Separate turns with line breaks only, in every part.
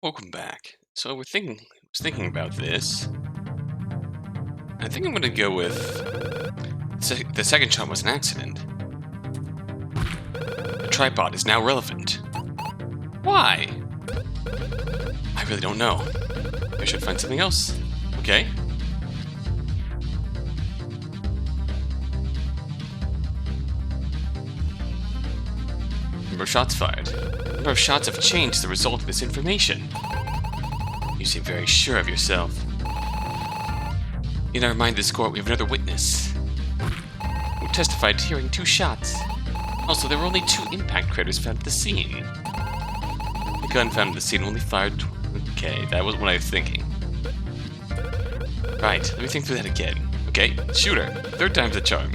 Welcome back. So I was thinking about this. I think I'm gonna go with the second shot was an accident. The tripod is now relevant. Why? I really don't know. I should find something else. Okay. Number of shots fired. Number of shots have changed as a result of this information. You seem very sure of yourself. In our mind, this court, we have another witness who testified to hearing 2 shots. Also, there were only 2 impact craters found at the scene. The gun found at the scene only fired. Okay, that wasn't what I was thinking. Right, let me think through that again. Okay, shooter. 3rd time's the charm.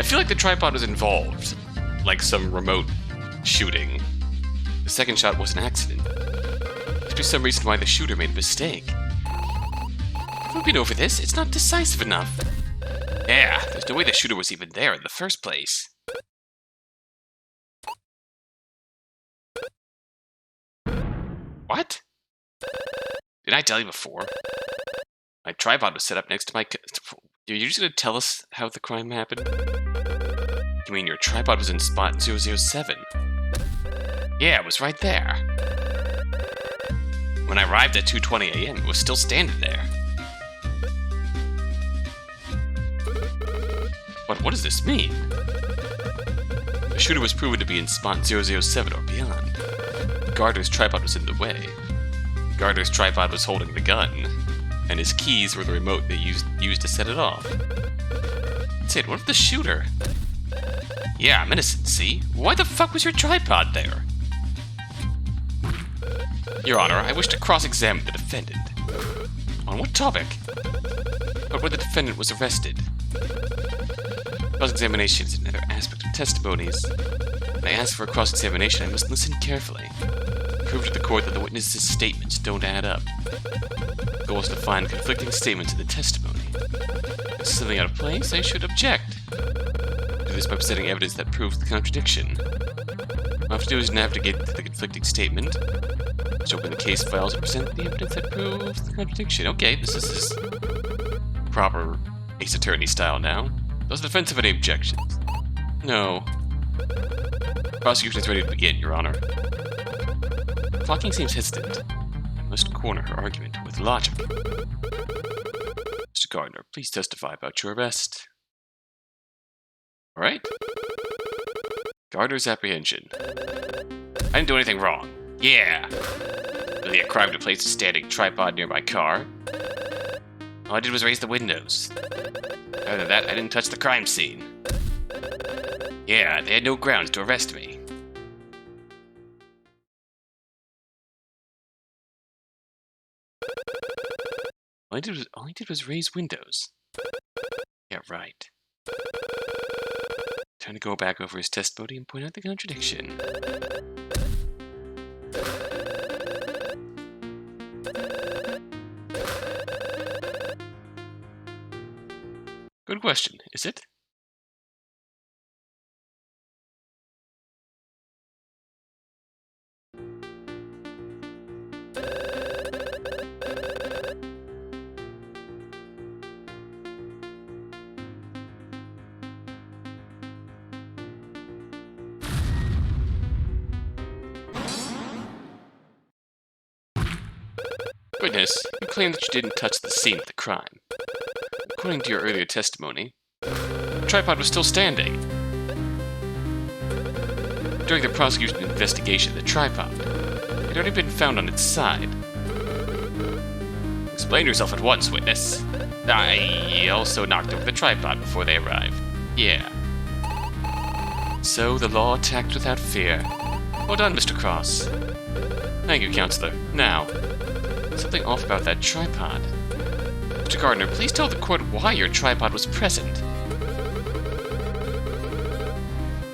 I feel like the tripod was involved, like some remote shooting. The second shot was an accident. There's some reason why the shooter made a mistake. We've been over this. It's not decisive enough. Yeah, there's no way the shooter was even there in the first place. What? Didn't I tell you before? My tripod was set up next to my... You're just gonna tell us how the crime happened? You mean your tripod was in spot 007? Yeah, it was right there. When I arrived at 2:20 a.m., it was still standing there. But what does this mean? The shooter was proven to be in spot 007 or beyond. Gardner's tripod was in the way. Gardner's tripod was holding the gun, and his keys were the remote they used to set it off. That's it, what if the shooter? Yeah, I'm innocent, see? Why the fuck was your tripod there? Your Honor, I wish to cross-examine the defendant. On what topic? But when the defendant was arrested. Cross-examination is another aspect of testimonies. When I ask for a cross-examination, I must listen carefully. Prove to the court that the witness's statements don't add up. The goal is to find conflicting statements in the testimony. If there's something out of place, I should object. Do this by presenting evidence that proves the contradiction. All I have to do is navigate to the conflicting statement. Just open the case files and present the evidence that proves the contradiction. Okay, this is his proper Ace Attorney style now. Does the defense have any objections? No. Prosecution is ready to begin, Your Honor. Flocking seems hesitant. I must corner her argument with logic. Mr. Gardner, please testify about your arrest. Alright. Gardner's apprehension. I didn't do anything wrong. Yeah. Really a crime to place a standing tripod near my car. All I did was raise the windows. Other than that, I didn't touch the crime scene. Yeah, they had no grounds to arrest me. All I did was raise windows. Yeah, right. Trying to go back over his testimony and point out the contradiction. Good question, is it? Witness, you claim that you didn't touch the scene of the crime. According to your earlier testimony, the tripod was still standing. During the prosecution investigation, the tripod had already been found on its side. Explain yourself at once, witness. I also knocked over the tripod before they arrived. Yeah. So the law attacked without fear. Well done, Mr. Cross. Thank you, Counselor. Now, something off about that tripod. Mr. Gardner, please tell the court why your tripod was present.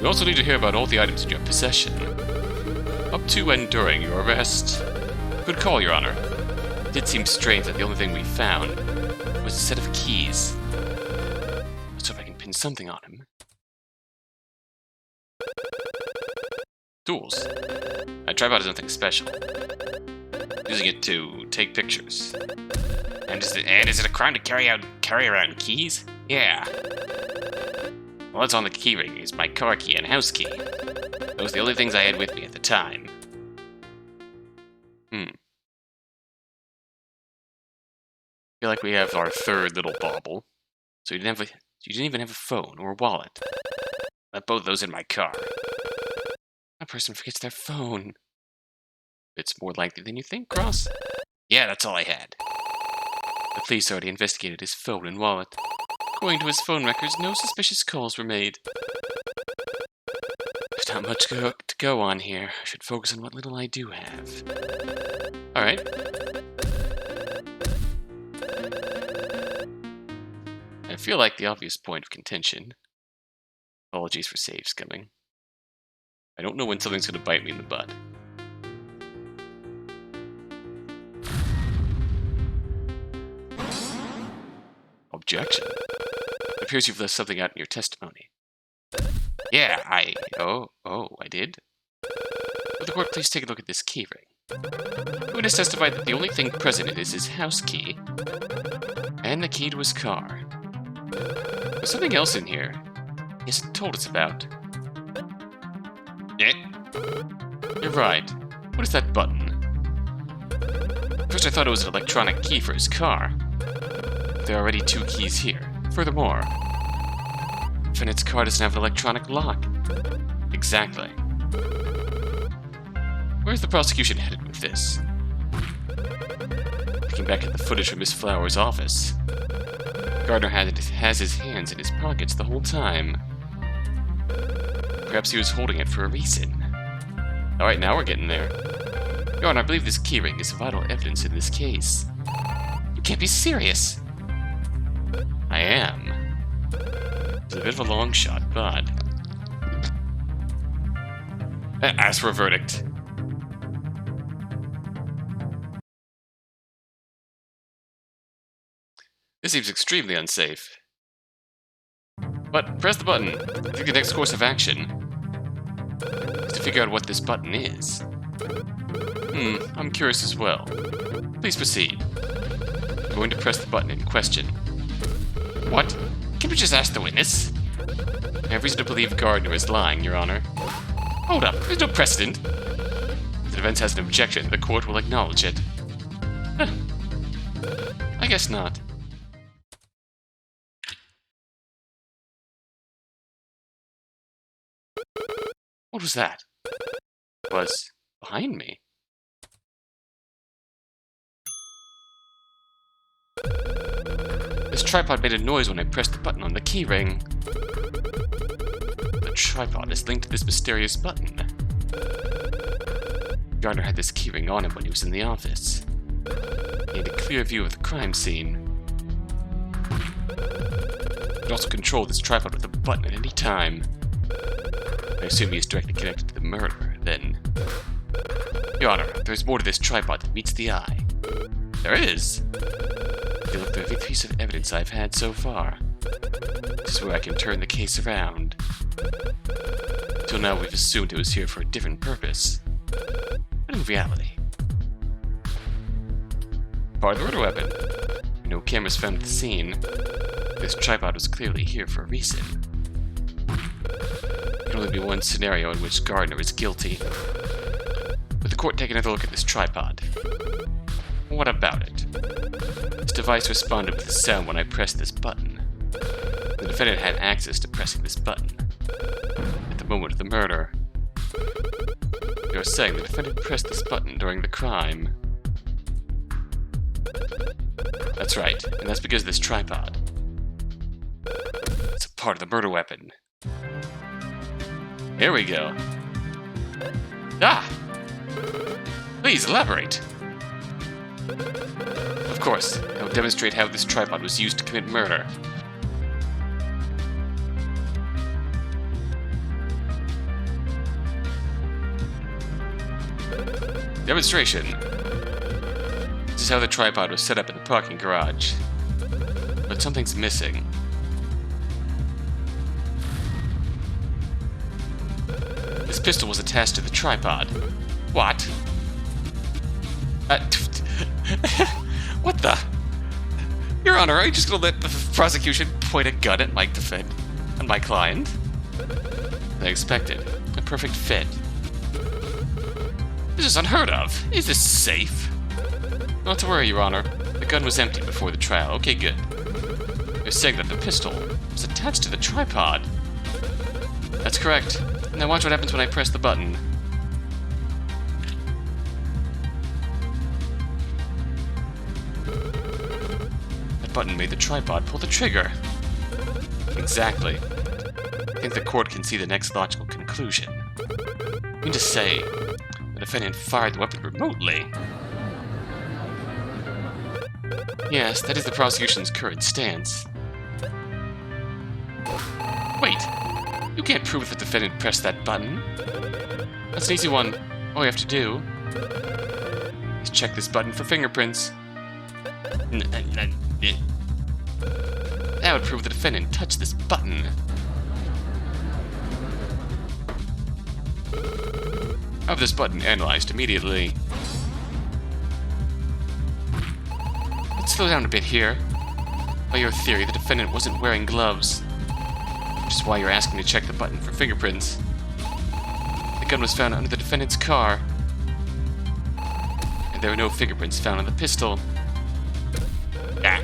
We also need to hear about all the items in your possession, up to and during your arrest. Good call, Your Honor. It did seem strange that the only thing we found was a set of keys. Let's hope I can pin something on him. Tools. My tripod is nothing special. using it to take pictures. And is it a crime to carry around keys? Yeah. Well, what's on the keyring is my car key and house key. Those are the only things I had with me at the time. Feel like we have our third little bauble. So you didn't even have a phone or a wallet. Left both of those in my car. A person forgets their phone. It's more likely than you think, Cross. Yeah, that's all I had. The police already investigated his phone and wallet. According to his phone records, no suspicious calls were made. There's not much to go on here. I should focus on what little I do have. Alright. I feel like the obvious point of contention. Apologies for save skimming. I don't know when something's going to bite me in the butt. Objection. It appears you've left something out in your testimony. Yeah, I did. Would the court please take a look at this keyring? The witness testified that the only thing present in it is his house key and the key to his car. There's something else in here he hasn't told us about. Yeah. You're right. What is that button? First I thought it was an electronic key for his car. There are already 2 keys here. Furthermore, defendant's car doesn't have an electronic lock. Exactly. Where's the prosecution headed with this? Looking back at the footage from Miss Flower's office, Gardner has his hands in his pockets the whole time. Perhaps he was holding it for a reason. Alright, now we're getting there. Your Honor, I believe this keyring is vital evidence in this case. You can't be serious! I am. It's a bit of a long shot, but... Ask for a verdict. This seems extremely unsafe. But press the button. I think the next course of action is to figure out what this button is. I'm curious as well. Please proceed. I'm going to press the button in question. What? Can we just ask the witness? I have reason to believe Gardner is lying, Your Honor. Hold up, there's no precedent. If the defense has an objection, the court will acknowledge it. I guess not. What was that? It was behind me. This tripod made a noise when I pressed the button on the keyring. The tripod is linked to this mysterious button. Gardner had this keyring on him when he was in the office. He had a clear view of the crime scene. He could also control this tripod with a button at any time. I assume he is directly connected to the murder, then. Your Honor, there's more to this tripod than meets the eye. There is? If you look through every piece of evidence I've had so far, this is where I can turn the case around. Till now we've assumed it was here for a different purpose. But in reality, part of the murder weapon. No cameras found at the scene. This tripod was clearly here for a reason. There can only be one scenario in which Gardner is guilty. Would the court take another look at this tripod? What about it? This device responded with a sound when I pressed this button. The defendant had access to pressing this button. At the moment of the murder, you're saying the defendant pressed this button during the crime. That's right, and that's because of this tripod. It's a part of the murder weapon. Here we go. Ah! Please elaborate. Of course, I will demonstrate how this tripod was used to commit murder. Demonstration. This is how the tripod was set up in the parking garage. But something's missing. This pistol was attached to the tripod. What? What the? Your Honor, are you just gonna let the prosecution point a gun at my on my client? I expected. A perfect fit. This is unheard of. Is this safe? Not to worry, Your Honor. The gun was empty before the trial. Okay, good. You're saying that the pistol was attached to the tripod. That's correct. Now watch what happens when I press the button. That button made the tripod pull the trigger. Exactly. I think the court can see the next logical conclusion. I mean to say, the defendant fired the weapon remotely. Yes, that is the prosecution's current stance. Wait! You can't prove that the defendant pressed that button. That's an easy one. All you have to do is check this button for fingerprints. That would prove the defendant touched this button. Have this button analyzed immediately. Let's slow down a bit here. By your theory, the defendant wasn't wearing gloves, which is why you're asking to check the button for fingerprints. The gun was found under the defendant's car, and there were no fingerprints found on the pistol. Ah.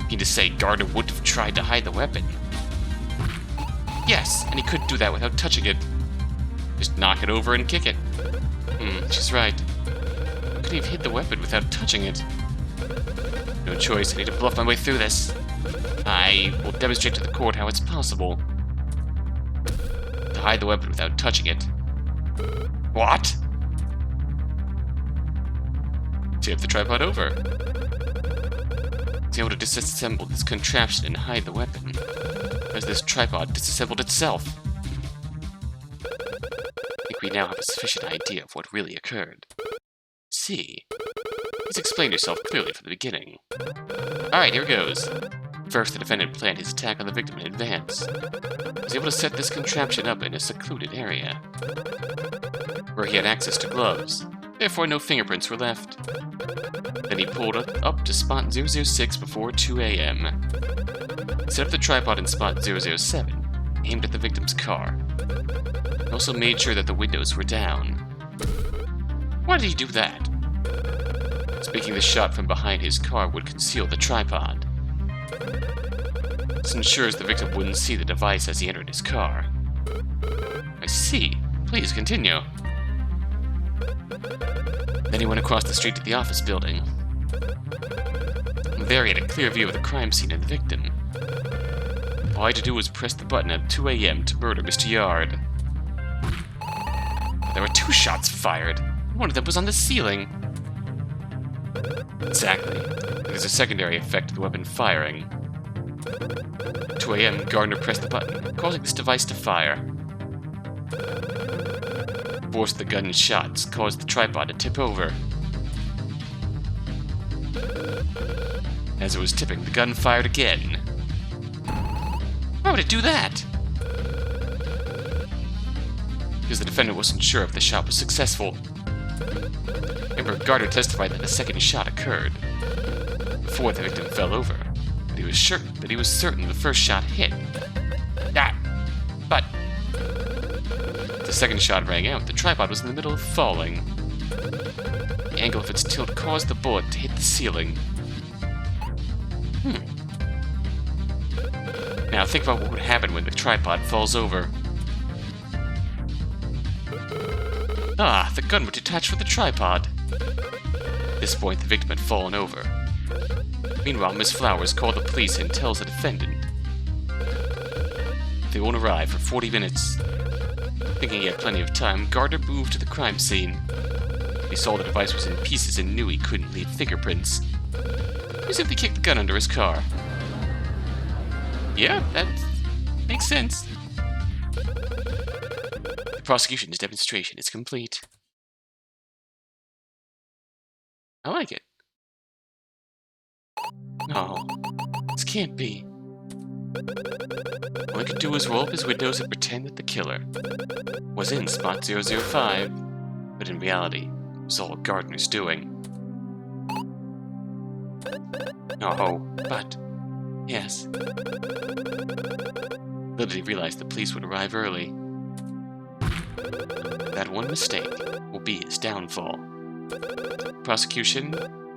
You mean to say Gardner would have tried to hide the weapon? Yes, and he couldn't do that without touching it. Just knock it over and kick it. She's right. How could he have hid the weapon without touching it? No choice, I need to bluff my way through this. I will demonstrate to the court how it's possible to hide the weapon without touching it. What? Tip the tripod over. He's able to disassemble this contraption and hide the weapon, as this tripod disassembled itself. I think we now have a sufficient idea of what really occurred. See? Please explain yourself clearly from the beginning. Alright, here goes. First, the defendant planned his attack on the victim in advance. He was able to set this contraption up in a secluded area, where he had access to gloves. Therefore, no fingerprints were left. Then he pulled up to spot 006 before 2 a.m. Set up the tripod in spot 007, aimed at the victim's car. He also made sure that the windows were down. Why did he do that? Making the shot from behind his car would conceal the tripod. This ensures the victim wouldn't see the device as he entered his car. I see. Please continue. Then he went across the street to the office building. There he had a clear view of the crime scene and the victim. All I had to do was press the button at 2 a.m. to murder Mr. Yard. There were 2 shots fired. One of them was on the ceiling. Exactly. There's a secondary effect of the weapon firing. 2 a.m., Gardner pressed the button, causing this device to fire. The force of the gun's shots caused the tripod to tip over. As it was tipping, the gun fired again. Why would it do that? Because the defendant wasn't sure if the shot was successful. Remember, Gardner testified that a second shot occurred before the victim fell over, but he was certain the first shot hit. But the second shot rang out. The tripod was in the middle of falling. The angle of its tilt caused the bullet to hit the ceiling. Now think about what would happen when the tripod falls over. The gun would detach from the tripod. At this point, the victim had fallen over. Meanwhile, Miss Flowers called the police and tells the defendant they won't arrive for 40 minutes. Thinking he had plenty of time, Gardner moved to the crime scene. He saw the device was in pieces and knew he couldn't leave fingerprints. He simply kicked the gun under his car. Yeah, that makes sense. The prosecution's demonstration is complete. I like it. No, this can't be. All he could do was roll up his windows and pretend that the killer was in spot 005, but in reality, was all Gardner's doing. Oh, but... yes. Little did he realize the police would arrive early. That one mistake will be his downfall. Prosecution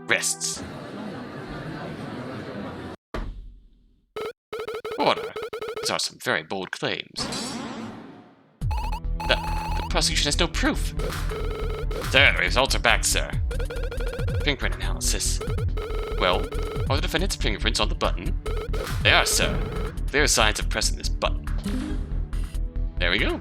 rests. Order. These are some very bold claims. The prosecution has no proof. Sir, the results are back, sir. Fingerprint analysis. Well, are the defendant's fingerprints on the button? They are, sir. There are signs of pressing this button. There we go.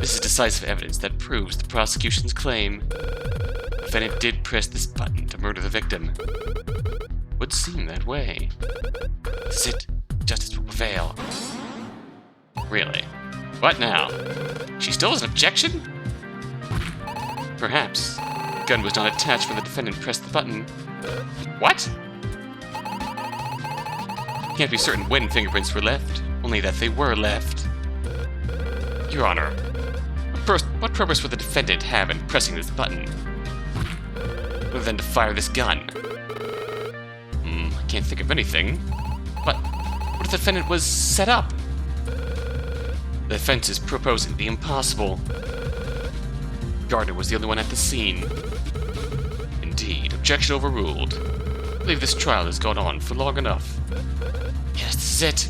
This is decisive evidence that proves the prosecution's claim. The defendant did press this button to murder the victim. Would seem that way. This is it. Justice will prevail. Really? What now? She still has an objection? Perhaps. The gun was not attached when the defendant pressed the button. What? Can't be certain when fingerprints were left, only that they were left. Your Honor, what purpose would the defendant have in pressing this button? Other than to fire this gun? I can't think of anything. But what if the defendant was set up? The defense is proposing the impossible. Gardner was the only one at the scene. Indeed, objection overruled. I believe this trial has gone on for long enough. Yes, this is it.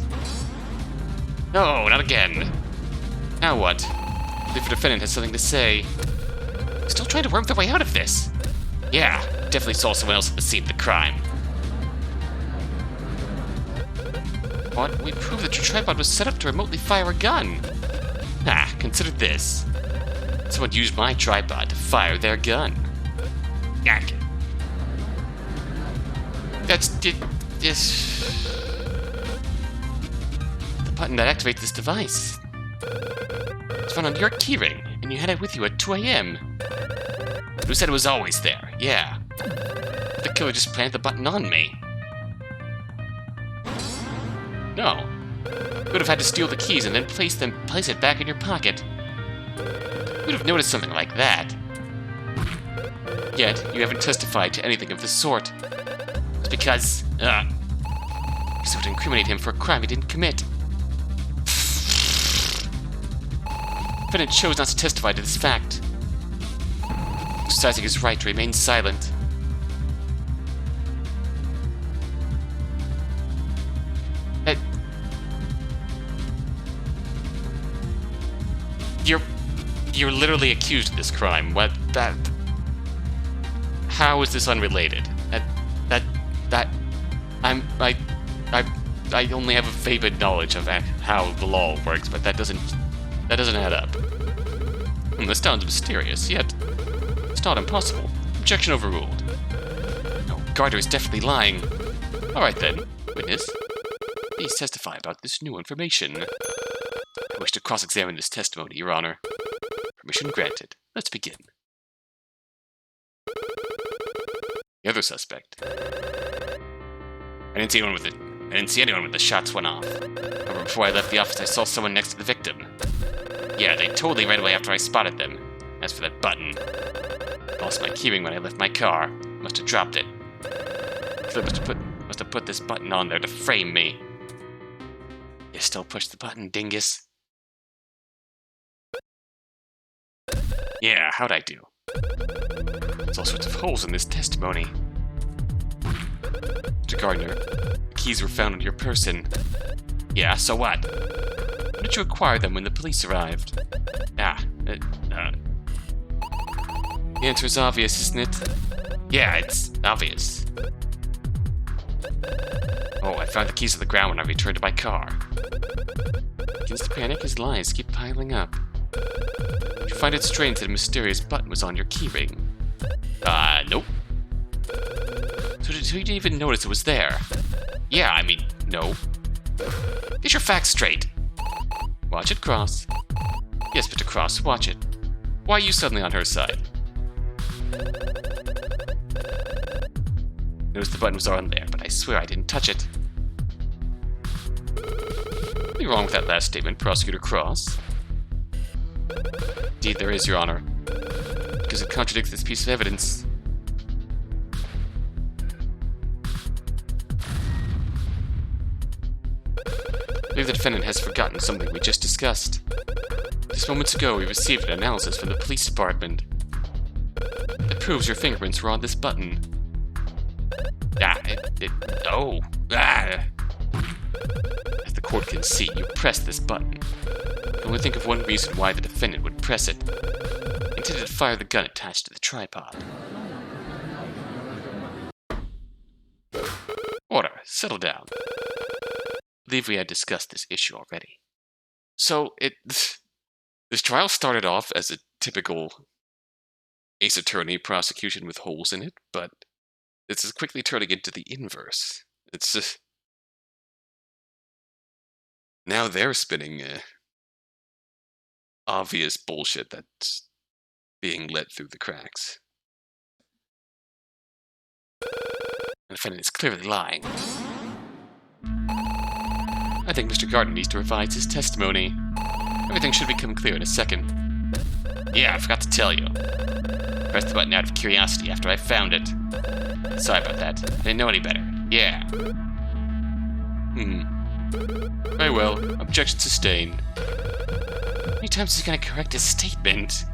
No, not again. Now what? I believe the defendant has something to say. Still trying to work their way out of this. Yeah, definitely saw someone else at the scene of the crime. What? We proved that your tripod was set up to remotely fire a gun. Consider this. Someone used my tripod to fire their gun. That's this. The button that activates this device. It's found on your keyring, and you had it with you at 2 a.m. Who said it was always there? Yeah. The killer just planted the button on me. No. You would have had to steal the keys and then place it back in your pocket. You would have noticed something like that. Yet, you haven't testified to anything of the sort. It's because it would incriminate him for a crime he didn't commit. The defendant chose not to testify to this fact, exercising his right to remain silent. You're literally accused of this crime. How is this unrelated? I only have a vague knowledge of how the law works, but that doesn't add up. This sounds mysterious, yet it's not impossible. Objection overruled. No, Gardner is definitely lying. All right then, witness. Please testify about this new information. I wish to cross-examine this testimony, Your Honor. Permission granted. Let's begin. The other suspect. I didn't see anyone when the shots went off. However, before I left the office, I saw someone next to the victim. Yeah, they totally ran away after I spotted them. As for that button, I lost my keyring when I left my car. Must have dropped it. The killer must have put this button on there to frame me. You still push the button, dingus. Yeah, how'd I do? There's all sorts of holes in this testimony. Mr. Gardner, the keys were found on your person. Yeah, so what? How did you acquire them when the police arrived? The answer is obvious, isn't it? Yeah, it's obvious. Oh, I found the keys on the ground when I returned to my car. Begins to panic, his lies keep piling up. Did you find it strange that a mysterious button was on your keyring? Nope. So you didn't even notice it was there? Yeah, I mean, no. Get your facts straight. Watch it, Cross. Yes, Mr. Cross, watch it. Why are you suddenly on her side? Noticed the button was on there, but I swear I didn't touch it. Nothing wrong with that last statement, Prosecutor Cross. Indeed there is, Your Honor. because it contradicts this piece of evidence. I believe the defendant has forgotten something we just discussed. Just moments ago, we received an analysis from the police department. It proves your fingerprints were on this button. As the court can see, you pressed this button. I can only think of one reason why the defendant would press it. He intended to fire the gun attached to the tripod. Order, settle down. I believe we had discussed this issue already. So, this trial started off as a typical Ace Attorney prosecution with holes in it, but this is quickly turning into the inverse. It's just... Now they're spinning obvious bullshit that's being let through the cracks. The defendant is clearly lying. I think Mr. Gardner needs to revise his testimony. Everything should become clear in a second. Yeah, I forgot to tell you. I pressed the button out of curiosity after I found it. Sorry about that. I didn't know any better. Yeah. Very well. Objection sustained. How many times is he going to correct his statement?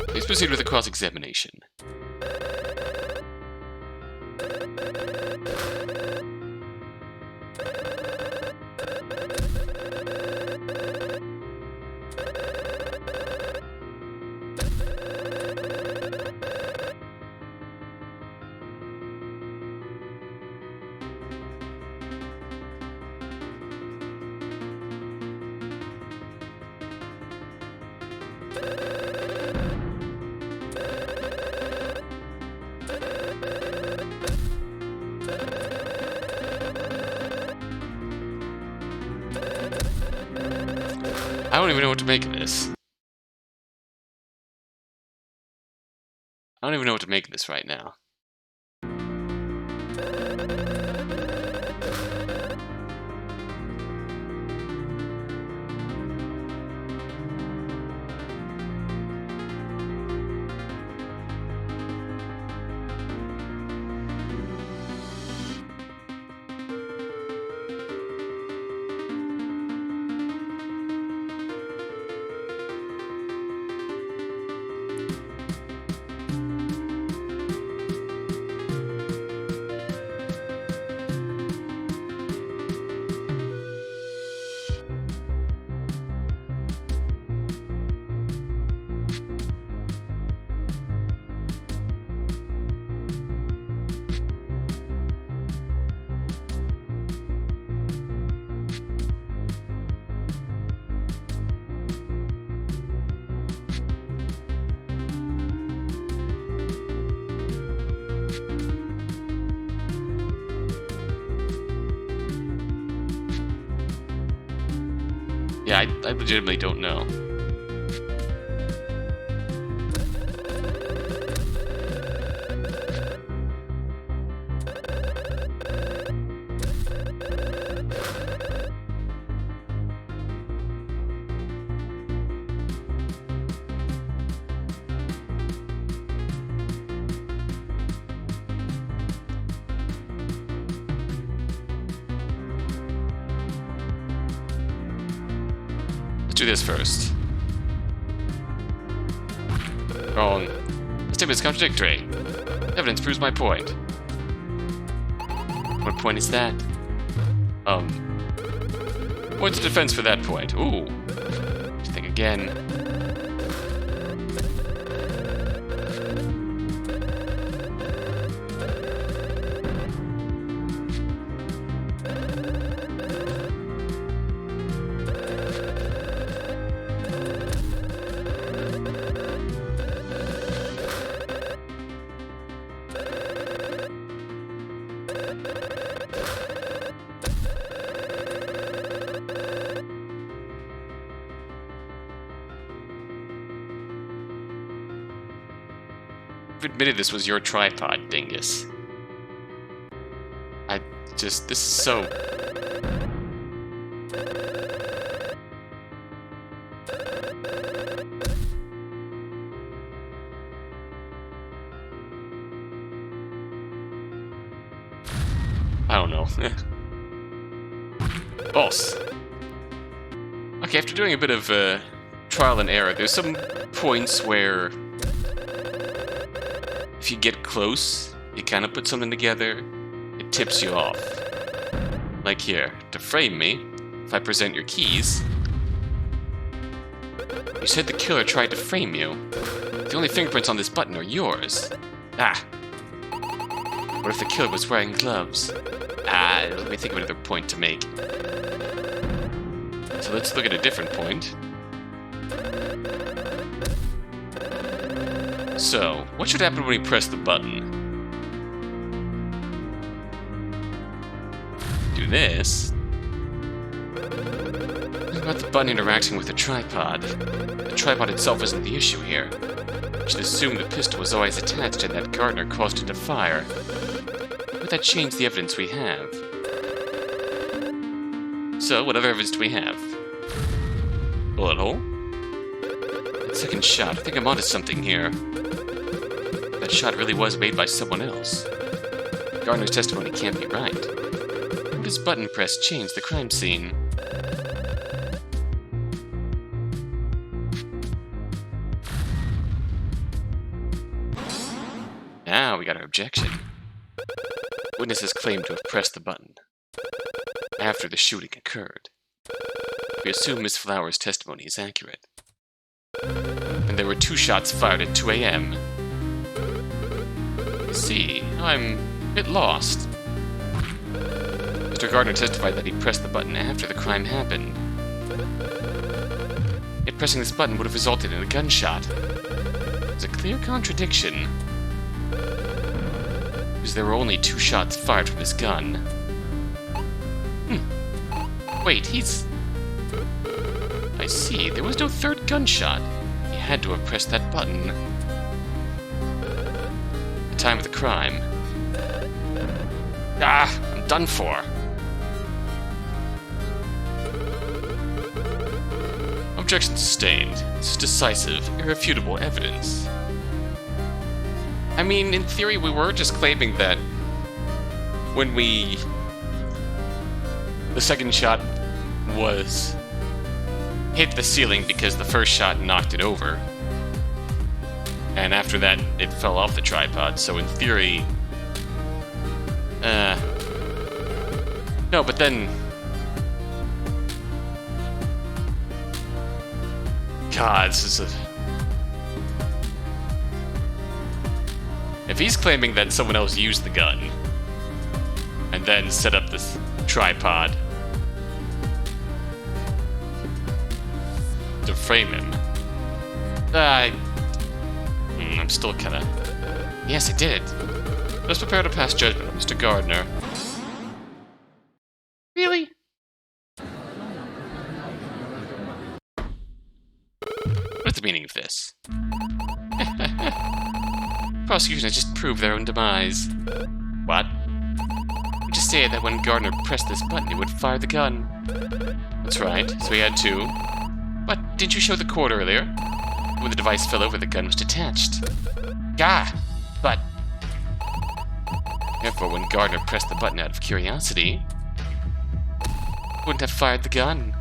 Please proceed with the cross-examination. I don't even know what to make of this. I don't even know what to make of this right now. Yeah, I legitimately don't know. Do this first. Wrong. This statement is contradictory. Evidence proves my point. What point is that? What's the defense for that point? Ooh. Think again. You've admitted this was your tripod, dingus. This is so... no. Boss. Okay, after doing a bit of trial and error, there's some points where if you get close, you kind of put something together, it tips you off. Like here, to frame me, if I present your keys, you said the killer tried to frame you. The only fingerprints on this button are yours. Ah. What if the killer was wearing gloves? Ah, let me think of another point to make. So let's look at a different point. So, what should happen when we press the button? Do this. What about the button interacting with the tripod? The tripod itself isn't the issue here. I should assume the pistol was always attached and that Gardner caused it to fire. Would that change the evidence we have? So, what other evidence do we have? Bullet hole? That second shot, I think I'm onto something here. That shot really was made by someone else. Gardner's testimony can't be right. How does button press change the crime scene? Now we got our objection. Witnesses claim to have pressed the button after the shooting occurred. We assume Miss Flower's testimony is accurate. And there were 2 shots fired at 2 a.m. You see, I'm a bit lost. Mr. Gardner testified that he pressed the button after the crime happened. Yet pressing this button would have resulted in a gunshot. It's a clear contradiction. Because there were only 2 shots fired from his gun. Wait, I see, there was no 3rd gunshot. He had to have pressed that button. The time of the crime. Ah, I'm done for. Objection sustained. This is decisive, irrefutable evidence. I mean, in theory, we were just claiming that when the second shot was hit the ceiling because the first shot knocked it over. And after that, it fell off the tripod, so in theory... No, but then... God, this is a... If he's claiming that someone else used the gun, and then set up this tripod to frame him, I'm still kinda... Yes, I did. Let's prepare to pass judgment on Mr. Gardner. Really? What's the meaning of this? Prosecution has just proved their own demise. What? We just say that when Gardner pressed this button, he would fire the gun. That's right, so he had to. But didn't you show the court earlier? When the device fell over, the gun was detached. But... Therefore, when Gardner pressed the button out of curiosity, he wouldn't have fired the gun.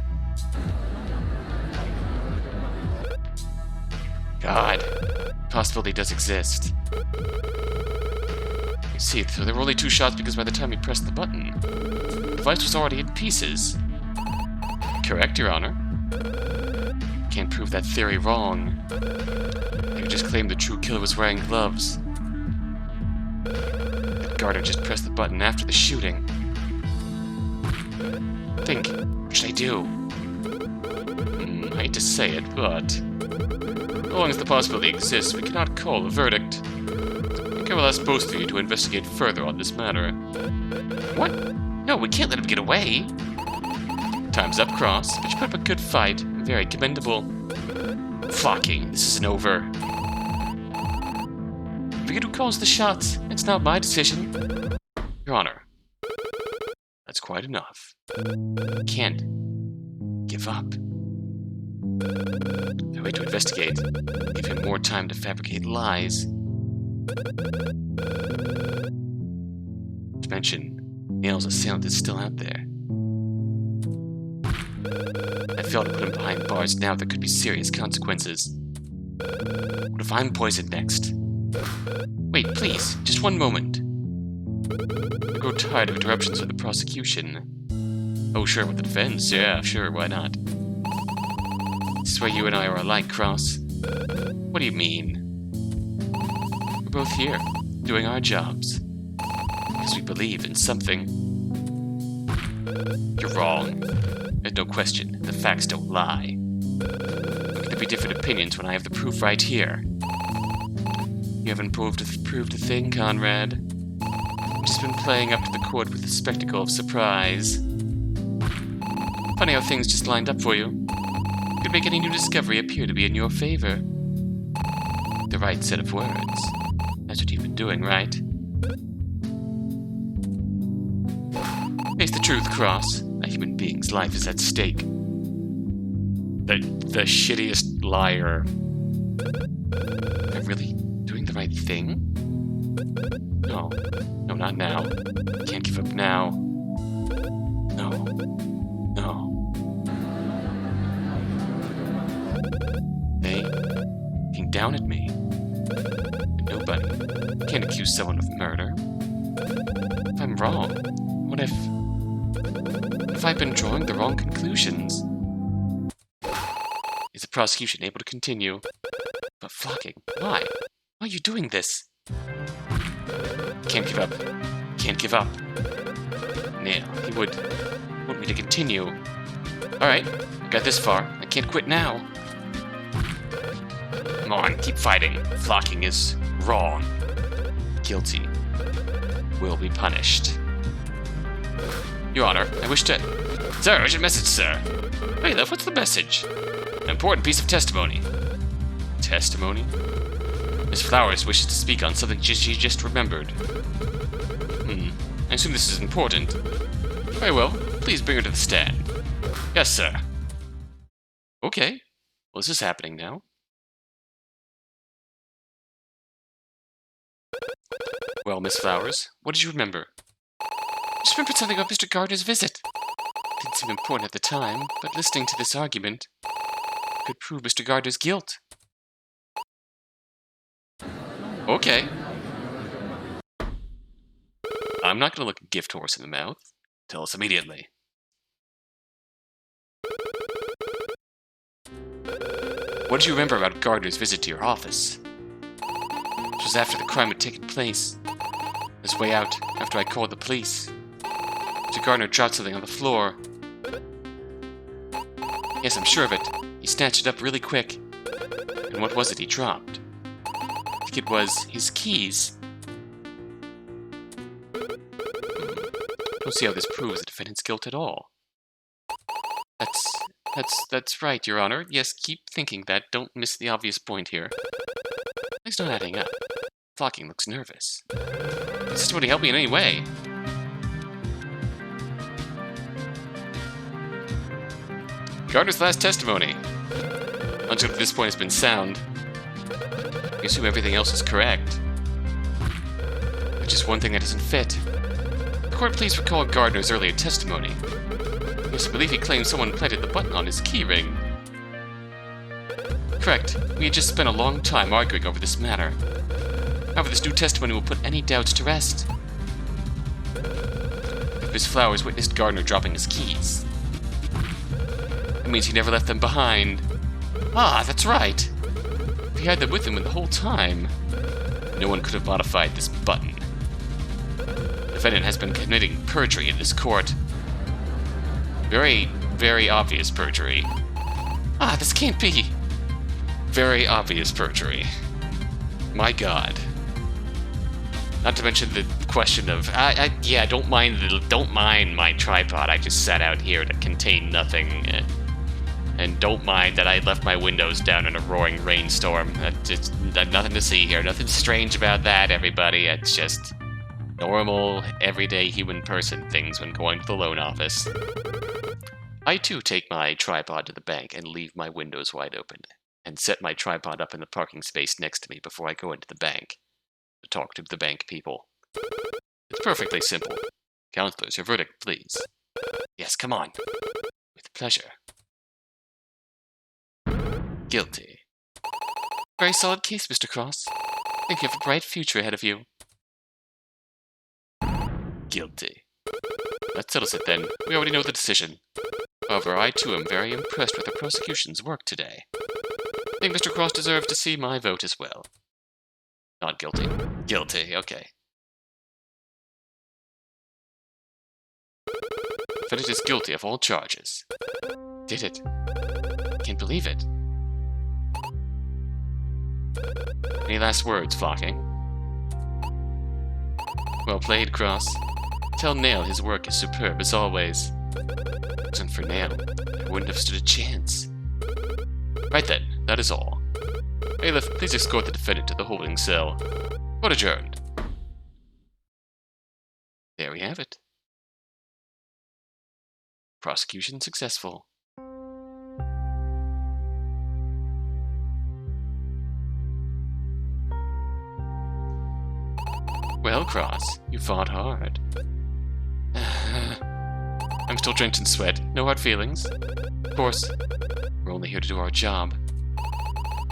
God. Possibility does exist. You see, so there were only 2 shots because by the time he pressed the button, the device was already in pieces. Correct, Your Honor. Can't prove that theory wrong. They just claimed the true killer was wearing gloves. That Gardner just pressed the button after the shooting. Think, what should I do? I hate to say it, but... as long as the possibility exists, we cannot call a verdict. I think I will ask both of you to investigate further on this matter. What? No, we can't let him get away. Time's up, Cross, but you put up a good fight. Very commendable. Fucking, this isn't over. Forget who calls the shots. It's not my decision. Your Honor. That's quite enough. I can't give up. I wait to investigate. Give him more time to fabricate lies. To mention, Nails assailant is still out there. I failed to put him behind bars now. There could be serious consequences. What if I'm poisoned next? Wait, please, just one moment. I grow tired of interruptions with the prosecution. Oh, sure, with the defense. Yeah, sure, why not? I swear you and I are alike, Cross. What do you mean? We're both here, doing our jobs. Because we believe in something. You're wrong. There's no question. The facts don't lie. How can there be different opinions when I have the proof right here? You haven't proved a thing, Conrad. You've just been playing up to the court with the spectacle of surprise. Funny how things just lined up for you. You could make any new discovery appear to be in your favor. The right set of words. That's what you've been doing, right? Face the truth, Cross. A human being's life is at stake. The shittiest liar. Am I really doing the right thing? No. No, not now. Can't give up now. No. No. They looking down at me. And nobody can't accuse someone of murder. If I'm wrong, what if I've been drawing the wrong conclusions? Is the prosecution able to continue? But flocking, why? Why are you doing this? Can't give up. Can't give up. Now, he would want me to continue. Alright, I got this far. I can't quit now. Come on, keep fighting. Flocking is wrong. Guilty. Will be punished. Your Honor, I wish to... Sir, urgent message, sir. Hey, love, what's the message? An important piece of testimony. Testimony? Miss Flowers wishes to speak on something she just remembered. I assume this is important. Very well, please bring her to the stand. Yes, sir. Okay. Well, this is happening now. Well, Miss Flowers, what did you remember? I just remembered something about Mr. Gardner's visit. It didn't seem important at the time, but listening to this argument could prove Mr. Gardner's guilt. Okay. I'm not going to look a gift horse in the mouth. Tell us immediately. What did you remember about Gardner's visit to your office? It was after the crime had taken place. On his way out, after I called the police. Mr. Gardner dropped something on the floor. Yes, I'm sure of it. He snatched it up really quick. And what was it he dropped? I think it was his keys. Don't see how this proves the defendant's guilt at all. That's right, Your Honor. Yes, keep thinking that. Don't miss the obvious point here. Things not adding up. Flocking looks nervous. This is what he helped me in any way. Gardner's last testimony. Until this point has been sound. We assume everything else is correct. There's just one thing that doesn't fit. The court, please recall Gardner's earlier testimony. Yes, I believe he claimed someone planted the button on his keyring. Correct. We had just spent a long time arguing over this matter. However, this new testimony will put any doubts to rest. Miss Flowers witnessed Gardner dropping his keys. That means he never left them behind. Ah, that's right. If he had them with him the whole time, no one could have modified this button. The defendant has been committing perjury in this court. Very, very obvious perjury. Ah, this can't be. Very obvious perjury. My God. Not to mention the question of, yeah, don't mind my tripod. I just sat out here that contained nothing. And don't mind that I left my windows down in a roaring rainstorm. It's nothing to see here. Nothing strange about that, everybody. It's just normal, everyday human person things when going to the loan office. I, too, take my tripod to the bank and leave my windows wide open, and set my tripod up in the parking space next to me before I go into the bank to talk to the bank people. It's perfectly simple. Counselors, your verdict, please. Yes, come on. With pleasure. Guilty. Very solid case, Mr. Cross. I think you have a bright future ahead of you. Guilty. That settles it then. We already know the decision. However, I too am very impressed with the prosecution's work today. I think Mr. Cross deserves to see my vote as well. Not guilty. Guilty, okay. Defendant is guilty of all charges. Did it. Can't believe it. Any last words, Flocking? Well played, Cross. Tell Nail his work is superb as always. If it wasn't for Nail, I wouldn't have stood a chance. Right then, that is all. Bailiff, please escort the defendant to the holding cell. Court adjourned. There we have it. Prosecution successful. Well, Cross, you fought hard. I'm still drenched in sweat, no hard feelings. Of course, we're only here to do our job.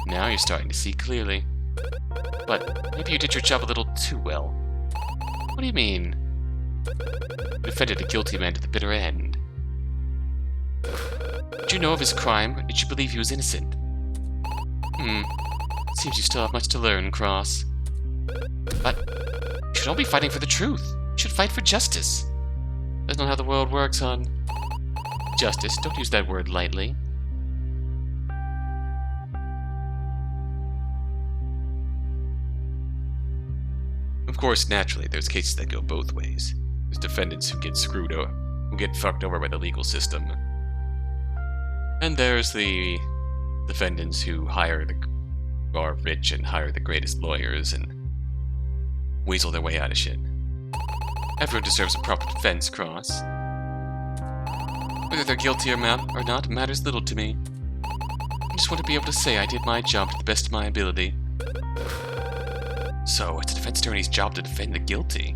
Now you're starting to see clearly. But maybe you did your job a little too well. What do you mean? You defended a guilty man to the bitter end. Did you know of his crime, or did you believe he was innocent? Seems you still have much to learn, Cross. But you should all be fighting for the truth. You should fight for justice. That's not how the world works, hon. Justice, don't use that word lightly. Of course, naturally, there's cases that go both ways. There's defendants who get screwed over, who get fucked over by the legal system. And there's the defendants who are rich and hire the greatest lawyers and weasel their way out of shit. Everyone deserves a proper defense, Cross. Whether they're guilty or not matters little to me. I just want to be able to say I did my job to the best of my ability. So, it's a defense attorney's job to defend the guilty.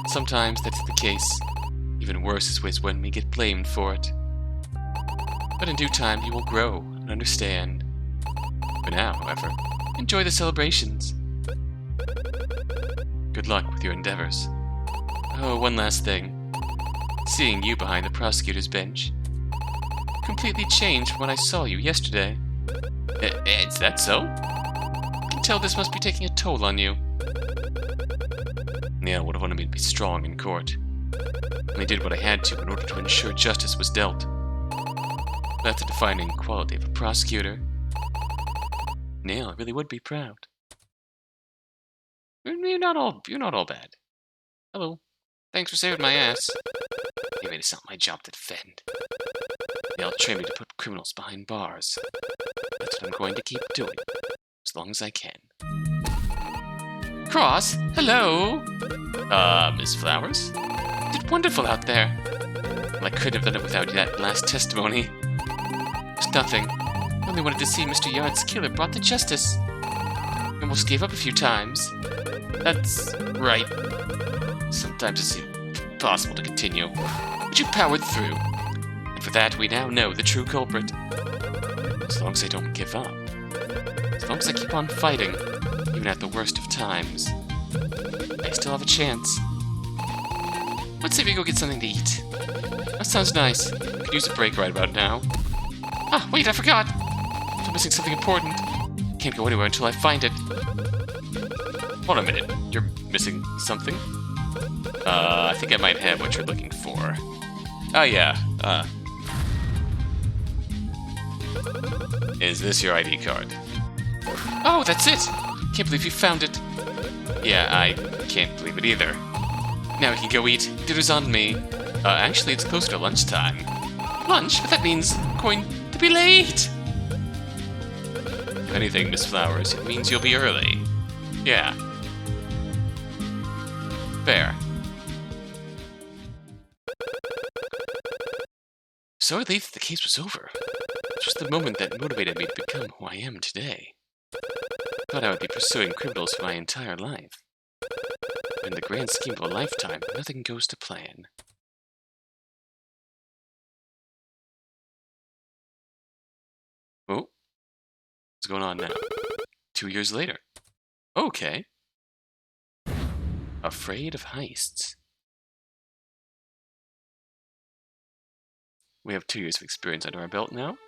Sometimes that's the case. Even worse is when we get blamed for it. But in due time, you will grow and understand. For now, however, enjoy the celebrations. Good luck with your endeavors. Oh, one last thing. Seeing you behind the prosecutor's bench completely changed from when I saw you yesterday. Is that so? I can tell this must be taking a toll on you. Neil would have wanted me to be strong in court. I did what I had to in order to ensure justice was dealt. That's a defining quality of a prosecutor. Neil really would be proud. You're not all bad. Hello. Thanks for saving my ass. Anyway, it's not my job to defend. They'll train me to put criminals behind bars. That's what I'm going to keep doing, as long as I can. Cross, hello! Miss Flowers? You did wonderful out there. Well, I couldn't have done it without that last testimony. It's nothing. I only wanted to see Mr. Yard's killer brought to justice. I almost gave up a few times. That's right. Sometimes it seemed impossible to continue. But you powered through. And for that, we now know the true culprit. As long as I don't give up. As long as I keep on fighting, even at the worst of times, I still have a chance. Let's see if we go get something to eat. That sounds nice. Could use a break right about now. Ah, wait, I forgot! I'm missing something important. Can't go anywhere until I find it. Hold on a minute. You're missing something? I think I might have what you're looking for. Oh, yeah. Is this your ID card? Oh, that's it! Can't believe you found it. Yeah, I can't believe it either. Now we can go eat. Dinner's on me. Actually, it's closer to lunchtime. Lunch? But that means I'm going to be late! If anything, Miss Flowers, it means you'll be early. Yeah. Fair. So relieved that the case was over. Just the moment that motivated me to become who I am today. Thought I would be pursuing criminals for my entire life. But in the grand scheme of a lifetime, nothing goes to plan. Oh, what's going on now? 2 years later. Okay. Afraid of heists. We have 2 years of experience under our belt now.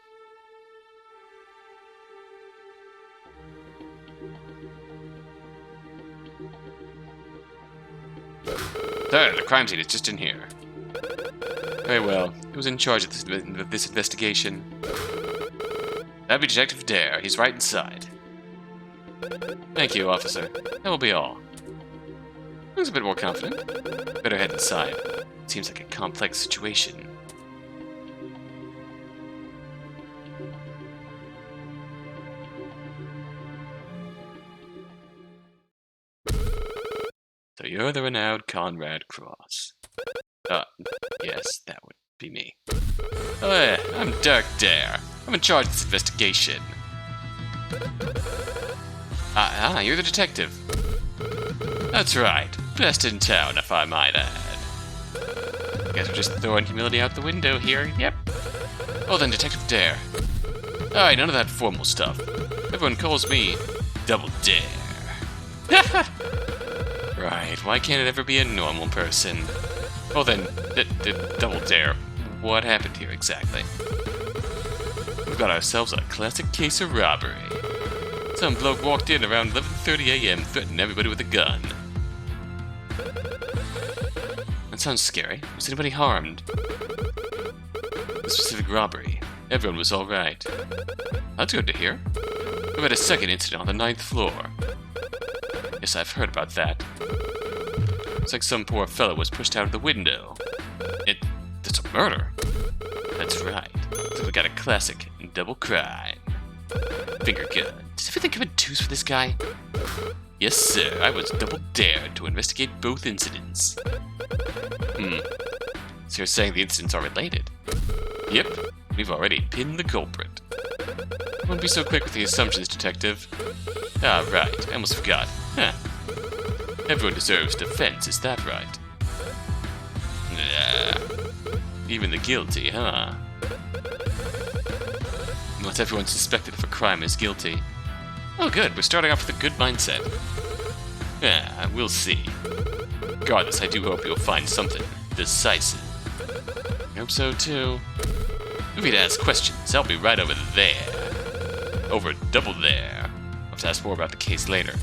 There, the crime scene is just in here. Very well. Who's in charge of this investigation? That'd be Detective Dare. He's right inside. Thank you, officer. That will be all. Looks a bit more confident. Better head inside. Seems like a complex situation. So you're the renowned Conrad Cross. Yes, that would be me. Oh yeah, I'm Dirk Dare. I'm in charge of this investigation. You're the detective. That's right. Best in town, if I might add. Guess we're just throwing humility out the window here. Yep. Oh, then Detective Dare. Alright, none of that formal stuff. Everyone calls me Double Dare. Right, why can't it ever be a normal person? Oh, then, Double Dare. What happened here exactly? We've got ourselves a classic case of robbery. Some bloke walked in around 11:30 a.m. threatening everybody with a gun. That sounds scary. Was anybody harmed? The specific robbery. Everyone was alright. That's good to hear. We had a second incident on the 9th floor. Yes, I've heard about that. Looks like some poor fellow was pushed out of the window. It's a murder. That's right. So we got a classic double crime. Finger gun. Does everything come in twos for this guy? Yes, sir. I was double dared to investigate both incidents. So you're saying the incidents are related? Yep. We've already pinned the culprit. Wouldn't be so quick with the assumptions, detective. Ah, right. I almost forgot. Huh. Everyone deserves defense, is that right? Nah. Even the guilty, huh? Not everyone suspected of a crime is guilty. Oh good, we're starting off with a good mindset. Yeah, we'll see. Regardless, I do hope you'll find something decisive. I hope so too. If you'd ask questions, I'll be right over there. Over double there. I'll have to ask more about the case later.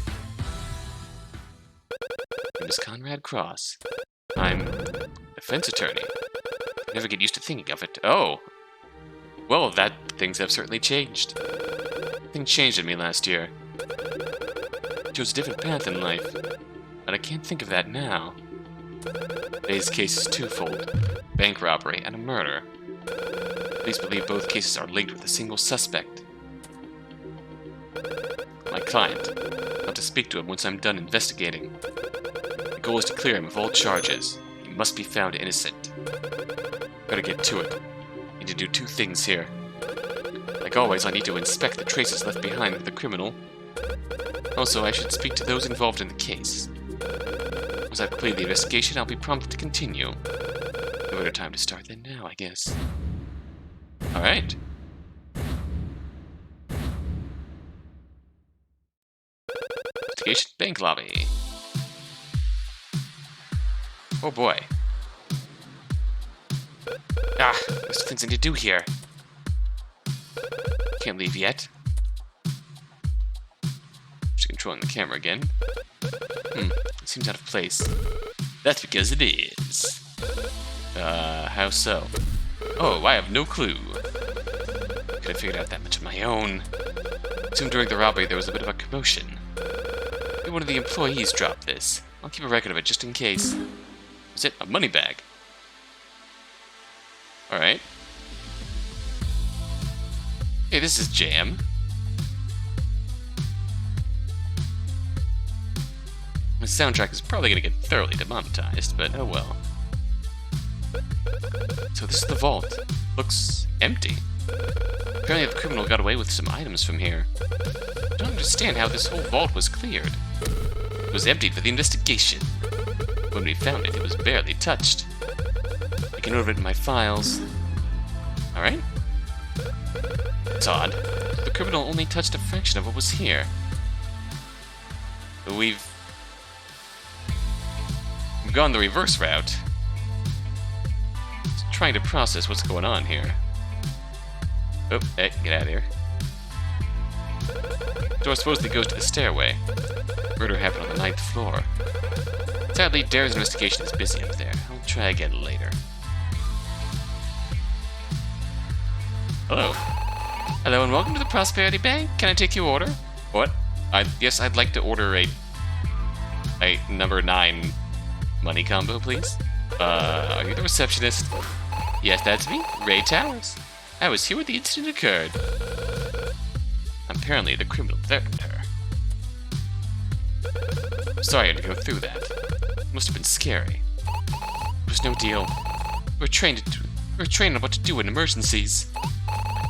My name is Conrad Cross. I'm defense attorney. I never get used to thinking of it. Oh! Well, things have certainly changed. Things changed in me last year. I chose a different path in life, but I can't think of that now. Today's case is twofold: bank robbery and a murder. Police believe both cases are linked with a single suspect. My client. I want to speak to him once I'm done investigating. The goal is to clear him of all charges. He must be found innocent. Better get to it. I need to do two things here. Like always, I need to inspect the traces left behind with the criminal. Also, I should speak to those involved in the case. Once I've completed the investigation, I'll be prompted to continue. No better time to start than now, I guess. Alright. Investigation bank lobby. Oh boy. There's things I need to do here. Can't leave yet. Just controlling the camera again. It seems out of place. That's because it is. How so? Oh, I have no clue. Could have figured out that much on my own. Assume during the robbery there was a bit of a commotion. Maybe one of the employees dropped this. I'll keep a record of it just in case. Was it a money bag? Alright. Hey, this is Jam. The soundtrack is probably going to get thoroughly demonetized, but oh well. So this is the vault. Looks empty. Apparently the criminal got away with some items from here. I don't understand how this whole vault was cleared. It was emptied for the investigation. When we found it, it was barely touched. I can note it in my files. Alright. It's odd. The criminal only touched a fraction of what was here. But we've gone the reverse route. Just trying to process what's going on here. Oh, hey, get out of here. The door supposedly goes to the stairway. Murder happened on the 9th floor. Sadly, Dare's investigation is busy up there. I'll try again later. Hello. Hello and welcome to the Prosperity Bank. Can I take your order? What? Yes, I'd like to order a number 9 money combo, please. Are you the receptionist? Yes, that's me, Ray Towers. I was here when the incident occurred. Apparently, the criminal threatened her. Sorry I had to go through that. It must have been scary. It was no deal. We're trained on what to do in emergencies.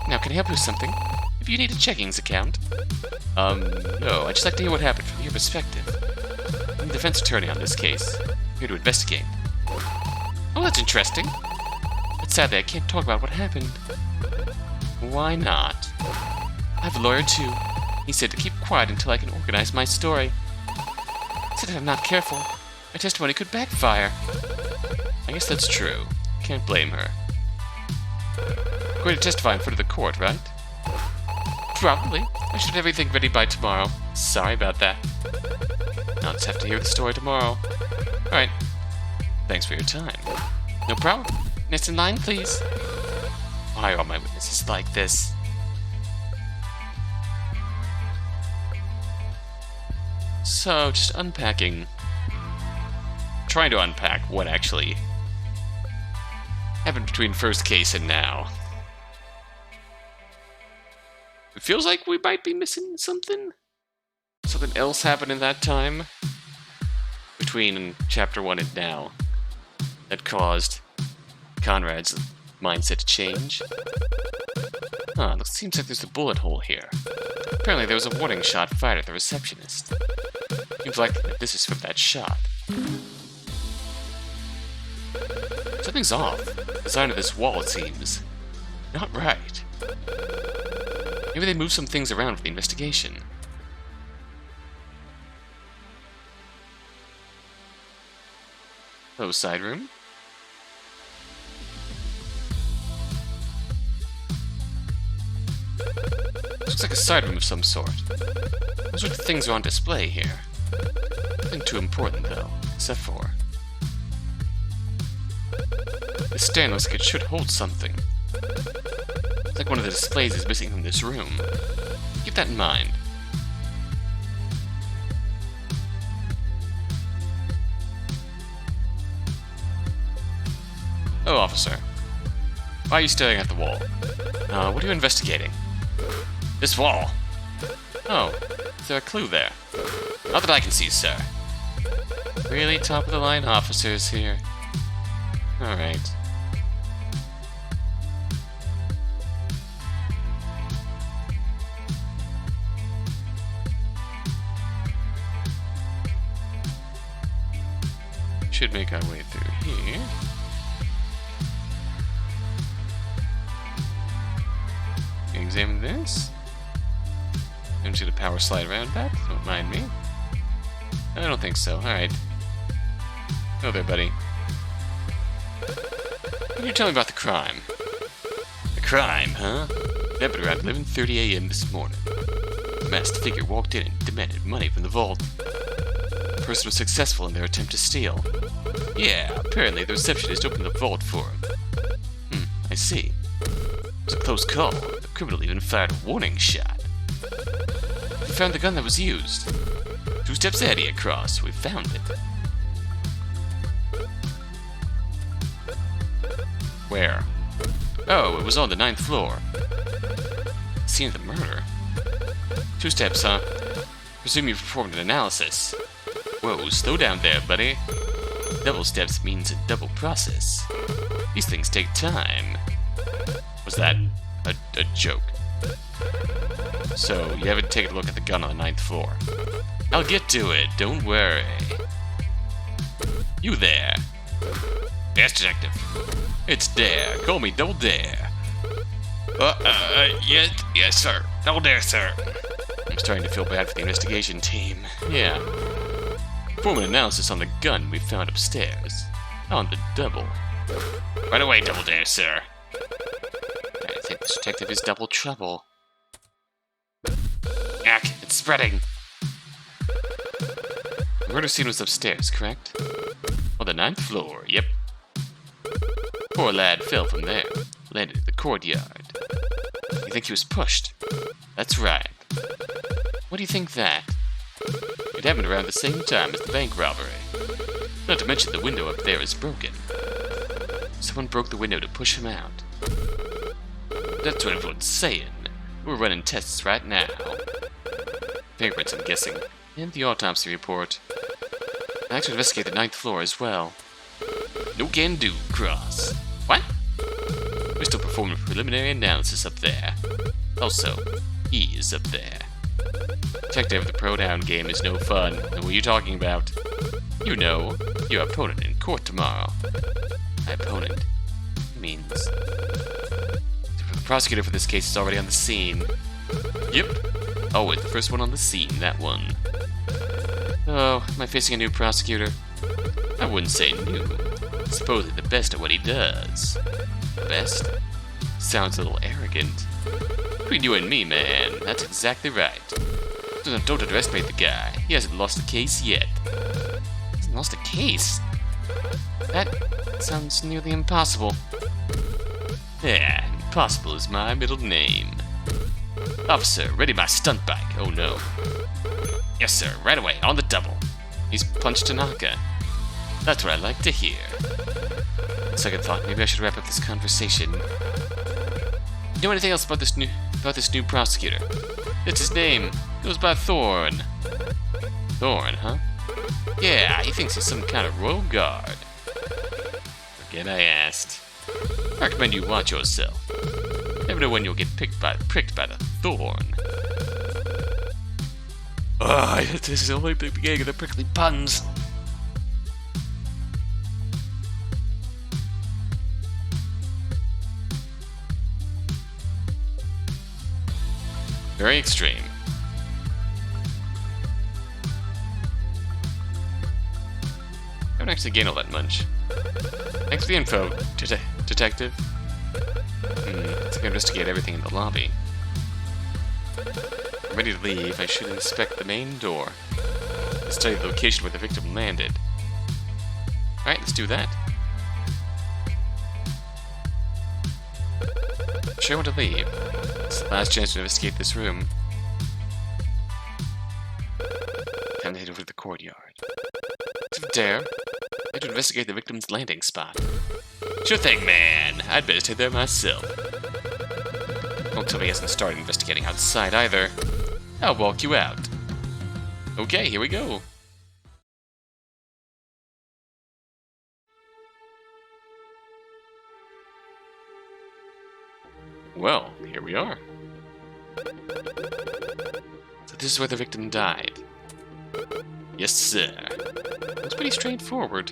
Now, can I help you with something? If you need a checkings account. No, I'd just like to hear what happened from your perspective. I'm the defense attorney on this case. I'm here to investigate. Oh, that's interesting. But sadly, I can't talk about what happened. Why not? I have a lawyer too. He said to keep quiet until I can organize my story. He said if I'm not careful, my testimony could backfire. I guess that's true. Can't blame her. Going to testify in front of the court, right? Probably. I should have everything ready by tomorrow. Sorry about that. I'll just have to hear the story tomorrow. Alright. Thanks for your time. No problem. Next in line, please. Why are all my witnesses like this? So, just unpacking. Trying to unpack what actually happened between first case and now. It feels like we might be missing something. Something else happened in that time. Between Chapter 1 and now. That caused Conrad's mindset to change. Huh, it seems like there's a bullet hole here. Apparently there was a warning shot fired at the receptionist. Seems like this is from that shot. Something's off. The design of this wall, it seems. Not right. Maybe they moved some things around for the investigation. Hello, side room. Looks like a side room of some sort. What sort of things are on display here? Nothing too important, though, except for... This stand looks like it should hold something. It's like one of the displays is missing from this room. Keep that in mind. Oh, officer. Why are you staring at the wall? What are you investigating? This wall. Oh, is there a clue there? Not that I can see, sir. Really top-of-the-line officers here. Alright. Should make our way through here. Examine this. I'm just gonna power slide around that. Don't mind me. I don't think so. Alright. Oh there, buddy. What can you tell me about the crime? The crime, huh? It happened around 11:30 a.m. this morning. A masked figure walked in and demanded money from the vault. The person was successful in their attempt to steal. Yeah, apparently the receptionist opened the vault for him. I see. It was a close call. The criminal even fired a warning shot. We found the gun that was used. 2 steps ahead of you across. We found it. Where? Oh, it was on the 9th floor. Scene of the murder. 2 steps, huh? Presume you performed an analysis. Whoa, slow down there, buddy. Double steps means a double process. These things take time. Was that a joke? So, you haven't taken a look at the gun on the 9th floor. I'll get to it, don't worry. You there? Yes, detective. It's Dare. Call me Double Dare. Yes, sir. Double Dare, sir. I'm starting to feel bad for the investigation team. Yeah. Perform an analysis on the gun we found upstairs. On the double. Right away, Double Dare, sir. I think this detective is double trouble. Ack, it's spreading. The murder scene was upstairs, correct? On the 9th floor, yep. Poor lad fell from there, landed in the courtyard. You think he was pushed? That's right. What do you think that? It happened around the same time as the bank robbery. Not to mention the window up there is broken. Someone broke the window to push him out. That's what everyone's saying. We're running tests right now. Fingerprints, I'm guessing. And the autopsy report. I like to investigate the 9th floor as well. No can do, Cross. What? We're still performing a preliminary analysis up there. Also, he is up there. Detective, the pro-down game is no fun. What are you talking about? You know, your opponent in court tomorrow. My opponent means... The prosecutor for this case is already on the scene. Yep. Always the first one on the scene, that one. Oh, am I facing a new prosecutor? I wouldn't say new. Supposedly the best at what he does. Best? Sounds a little arrogant. Between you and me, man, that's exactly right. Don't underestimate the guy. He hasn't lost a case yet. He hasn't lost a case? That sounds nearly impossible. Yeah, impossible is my middle name. Officer, ready my stunt bike. Oh no. Yes, sir, right away, on the double. He's punched Tanaka. That's what I like to hear. Second thought, maybe I should wrap up this conversation. You know anything else about this new prosecutor? It's his name. Goes by Thorn. Thorn, huh? Yeah, he thinks he's some kind of royal guard. Forget I asked. I recommend you watch yourself. Never know when you'll get pricked by the thorn. This is only the beginning of the prickly puns. Very extreme. I don't actually gain all that much. Thanks for the info, detective. Let's investigate everything in the lobby. I'm ready to leave. I should inspect the main door. Study the location where the victim landed. Alright, let's do that. Sure want to leave. It's the last chance to investigate this room. Time to head over to the courtyard. Dare. I'd like to investigate the victim's landing spot. Sure thing, man. I'd better stay there myself. Don't tell me he hasn't started investigating outside either. I'll walk you out. Okay, here we go. Well, here we are. So this is where the victim died. Yes, sir. It's pretty straightforward.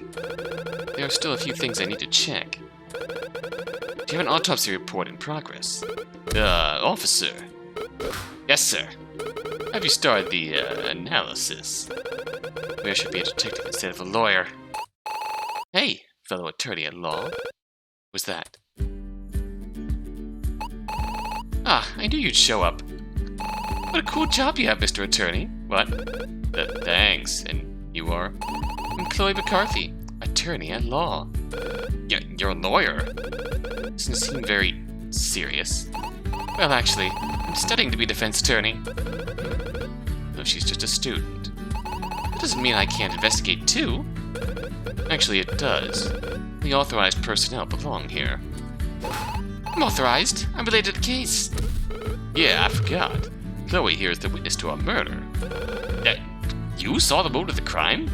There are still a few things I need to check. Do you have an autopsy report in progress? Officer. Yes, sir. Have you started the, analysis? Maybe I should be a detective instead of a lawyer. Hey, fellow attorney at law. What's that? Ah, I knew you'd show up. What a cool job you have, Mr. Attorney. What? Thanks. And you are? I'm Chloe McCarthy, attorney at law. You're a lawyer? Doesn't seem very serious. Well, actually, I'm studying to be defense attorney. Though she's just a student. That doesn't mean I can't investigate too. Actually, it does. The authorized personnel belong here. I'm authorized. I'm related to the case. Yeah, I forgot. Chloe here is the witness to a murder. You saw the mode of the crime?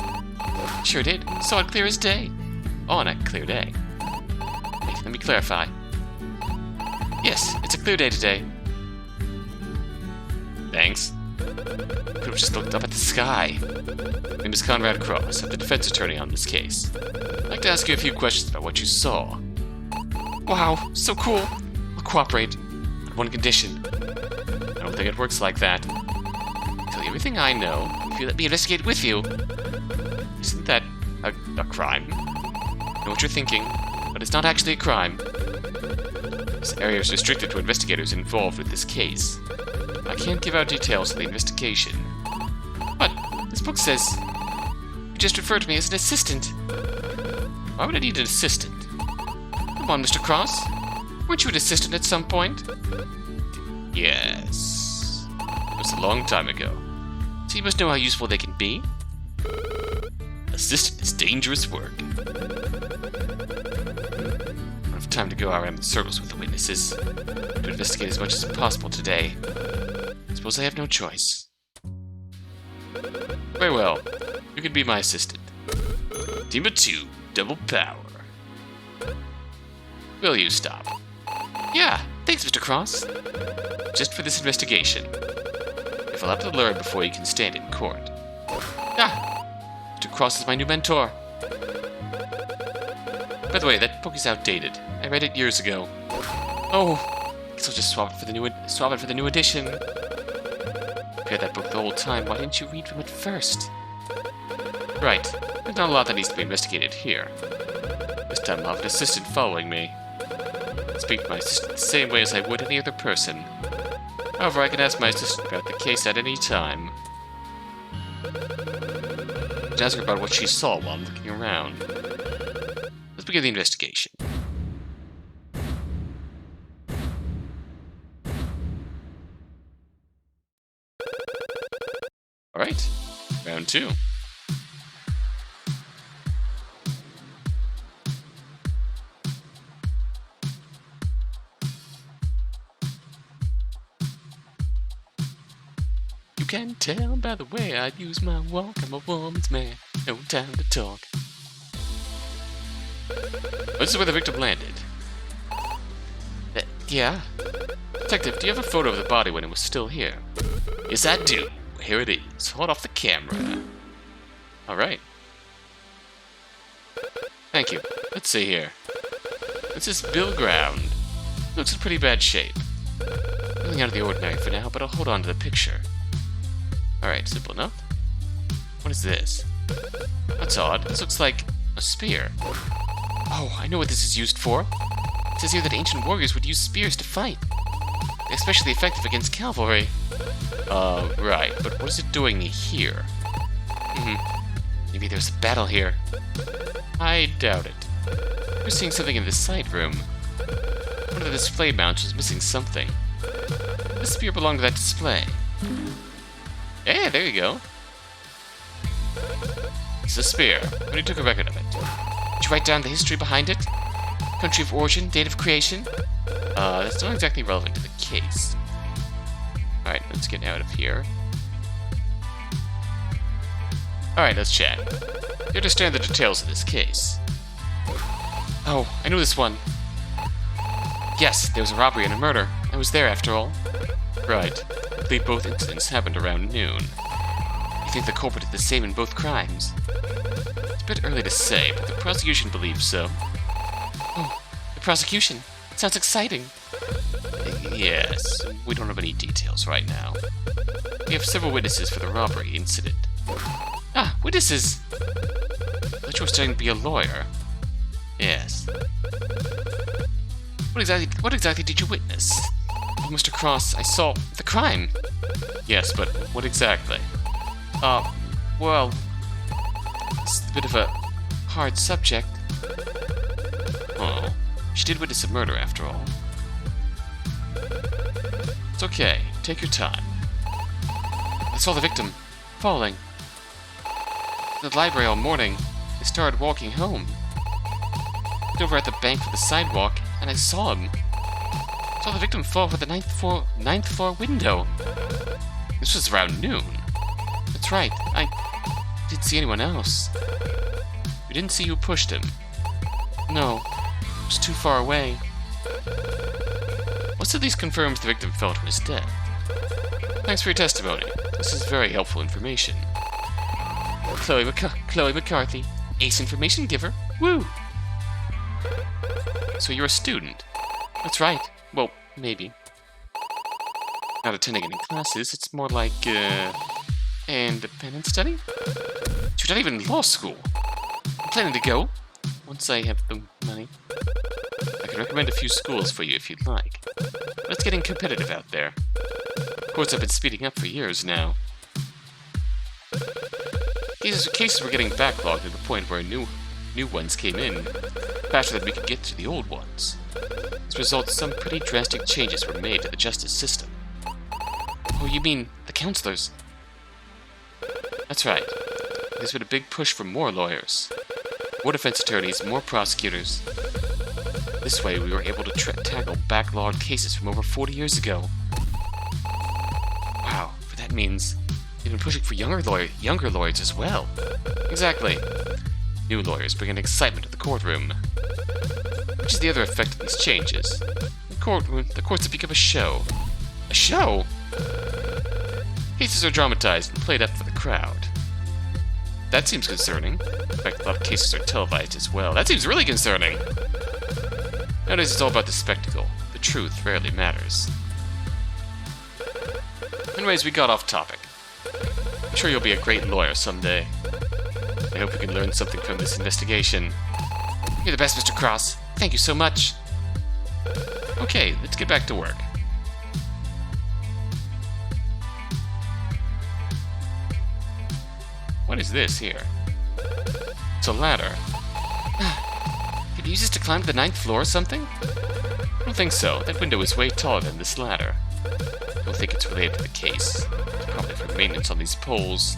Sure did. Saw it clear as day. On a clear day. Wait, let me clarify. Yes, it's a clear day today. Thanks. Could have just looked up at the sky. My name is Conrad Cross. I'm the defense attorney on this case. I'd like to ask you a few questions about what you saw. Wow, so cool. I'll cooperate. On one condition. I don't think it works like that. I'll tell you everything I know if you let me investigate with you. Isn't that a crime? I know what you're thinking, but it's not actually a crime. This area is restricted to investigators involved with this case. I can't give out details of the investigation. But this book says you just referred to me as an assistant. Why would I need an assistant? Come on, Mr. Cross. Weren't you an assistant at some point? Yes. It was a long time ago. So you must know how useful they can be. Assistant is dangerous work. I don't have time to go around in circles with the witnesses. To investigate as much as possible today. I suppose I have no choice. Very well. You can be my assistant. Team of 2, double power. Will you stop? Yeah, thanks, Mr. Cross. Just for this investigation. If I'll have to learn before you can stand in court. Ah! Mr. Cross is my new mentor. By the way, that book is outdated. I read it years ago. Oh, guess I'll just swap it for the new edition. I've had that book the whole time. Why didn't you read from it first? Right. There's not a lot that needs to be investigated here. This time I'll have an assistant following me. I speak to my assistant the same way as I would any other person. However, I can ask my assistant about the case at any time. I can ask her about what she saw while I'm looking around. Let's begin the investigation. Alright, round 2. You can tell by the way I use my walk, I'm a woman's man, no time to talk. This is where the victim landed. Yeah? Detective, do you have a photo of the body when it was still here? Yes, I do. Here it is. Hold off the camera. Alright. Thank you. Let's see here. This is Bill Ground. Looks in pretty bad shape. Nothing out of the ordinary for now, but I'll hold on to the picture. Alright, simple enough. What is this? That's odd. This looks like a spear. Oh, I know what this is used for. It says here that ancient warriors would use spears to fight. They're especially effective against cavalry. Right, but what is it doing here? Maybe there's a battle here. I doubt it. We're seeing something in this side room. One of the display mounts is missing something. This spear belonged to that display. Hey, there you go. It's a spear. When you took a record of it. Did you write down the history behind it? Country of origin, date of creation? That's not exactly relevant to the case. Alright, let's get out of here. Alright, let's chat. You understand the details of this case. Oh, I know this one. Yes, there was a robbery and a murder. I was there after all. Right. I believe both incidents happened around noon. You think the culprit did the same in both crimes? It's a bit early to say, but the prosecution believes so. Oh, the prosecution? Sounds exciting. Yes, we don't have any details right now. We have several witnesses for the robbery incident. Ah, witnesses! I thought you were studying to be a lawyer. Yes. What exactly did you witness? Oh, Mr. Cross, I saw the crime. Yes, but what exactly? Well, it's a bit of a hard subject. Oh, she did witness a murder after all. It's okay, take your time. I saw the victim falling. In the library all morning, I started walking home. I looked over at the bank of the sidewalk, and I saw him. I saw the victim fall for the ninth floor window. This was around noon. That's right, I didn't see anyone else. We didn't see who pushed him. No, it was too far away. What's at least confirms the victim fell to his death? Thanks for your testimony. This is very helpful information. Chloe McCarthy, Ace Information Giver. Woo! So you're a student? That's right. Well, maybe. Not attending any classes, it's more like, independent study? You're not even in law school. I'm planning to go, once I have the money. I can recommend a few schools for you if you'd like. But it's getting competitive out there. Courts have been speeding up for years now. Cases were getting backlogged to the point where new ones came in faster than we could get to the old ones. As a result, some pretty drastic changes were made to the justice system. Oh, you mean the counselors? That's right. There's been a big push for more lawyers. More defense attorneys, more prosecutors. This way, we were able to tackle backlogged cases from over 40 years ago. Wow, but that means they've been pushing for younger lawyers as well. Exactly. New lawyers bring an excitement to the courtroom. Which is the other effect of these changes. The courts have become a show. A show? Cases are dramatized and played up for the crowd. That seems concerning. In fact, a lot of cases are televised as well. That seems really concerning! Nowadays it's all about the spectacle. The truth rarely matters. Anyways, we got off topic. I'm sure you'll be a great lawyer someday. I hope you can learn something from this investigation. You're the best, Mr. Cross. Thank you so much. Okay, let's get back to work. What is this here? It's a ladder. Could you use this to climb to the 9th floor or something? I don't think so. That window is way taller than this ladder. I don't think it's related to the case. It's probably for maintenance on these poles.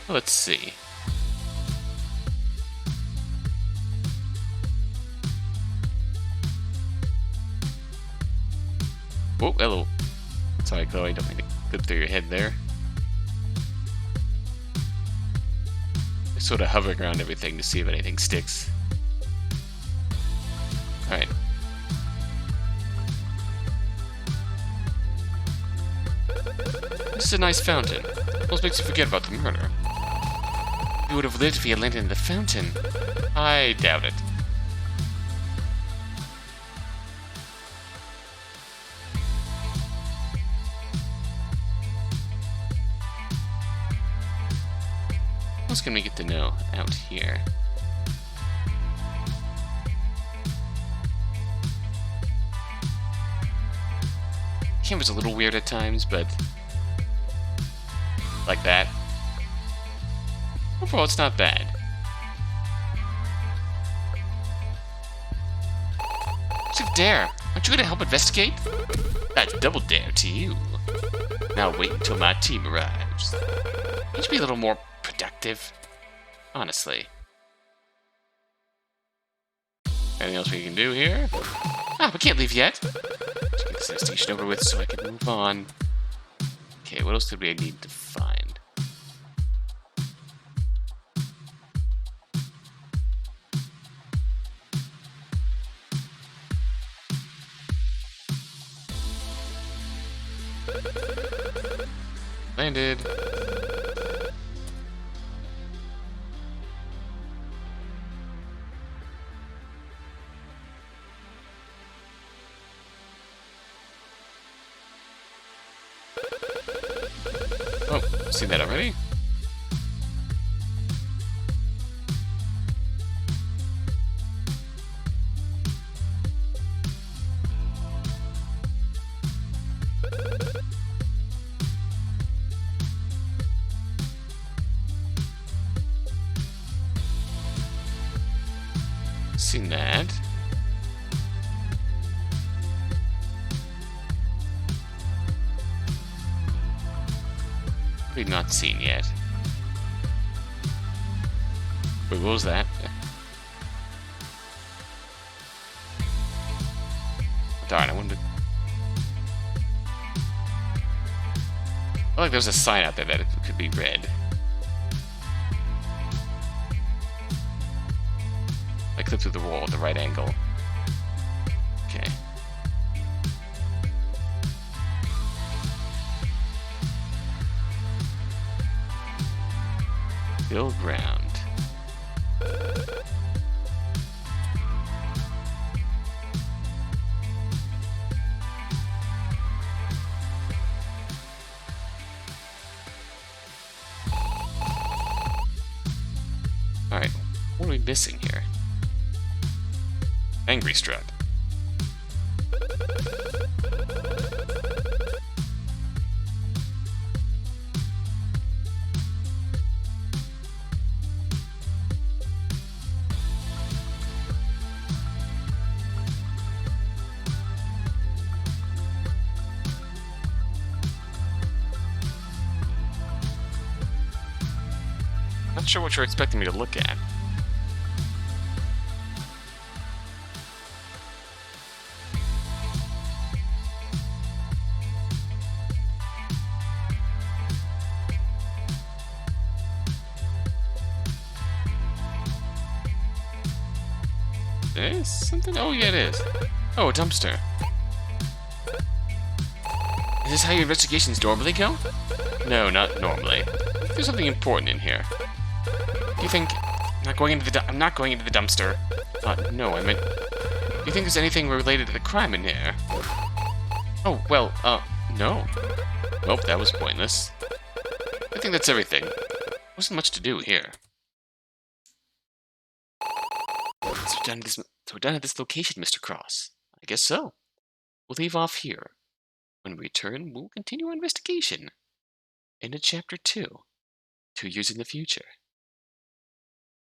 Well, let's see. Whoa, hello. Sorry, Chloe, don't mean to clip through your head there. Just sort of hovering around everything to see if anything sticks. Alright. This is a nice fountain. Almost makes you forget about the murder. You would have lived if he had landed in the fountain. I doubt it. What else can we get to know out here? Camera's a little weird at times, but like that. Overall, it's not bad. So dare, aren't you going to help investigate? That's double dare to you. Now wait until my team arrives. You should be a little more productive, honestly. Anything else we can do here? Ah, we can't leave yet. Let's get this investigation over with so I can move on. Okay, what else did we need to find? Landed. Oh, seen that already? Seen that. We've not seen yet. Wait, what was that? Darn, I wanted to... I feel like there's a sign out there that it could be red. I clipped through the wall at the right angle. Still ground. Alright, what are we missing here? Angry strap. Not sure what you're expecting me to look at. There's something? Oh, yeah, it is. Oh, a dumpster. Is this how your investigations normally go? No, not normally. There's something important in here. Do you think... I'm not going into the dumpster. No, I meant... Do you think there's anything related to the crime in here? Oh, well, no. Nope, that was pointless. I think that's everything. Wasn't much to do here. So we're done at this location, Mr. Cross. I guess so. We'll leave off here. When we return, we'll continue our investigation. Into Chapter 2. 2 years in the future.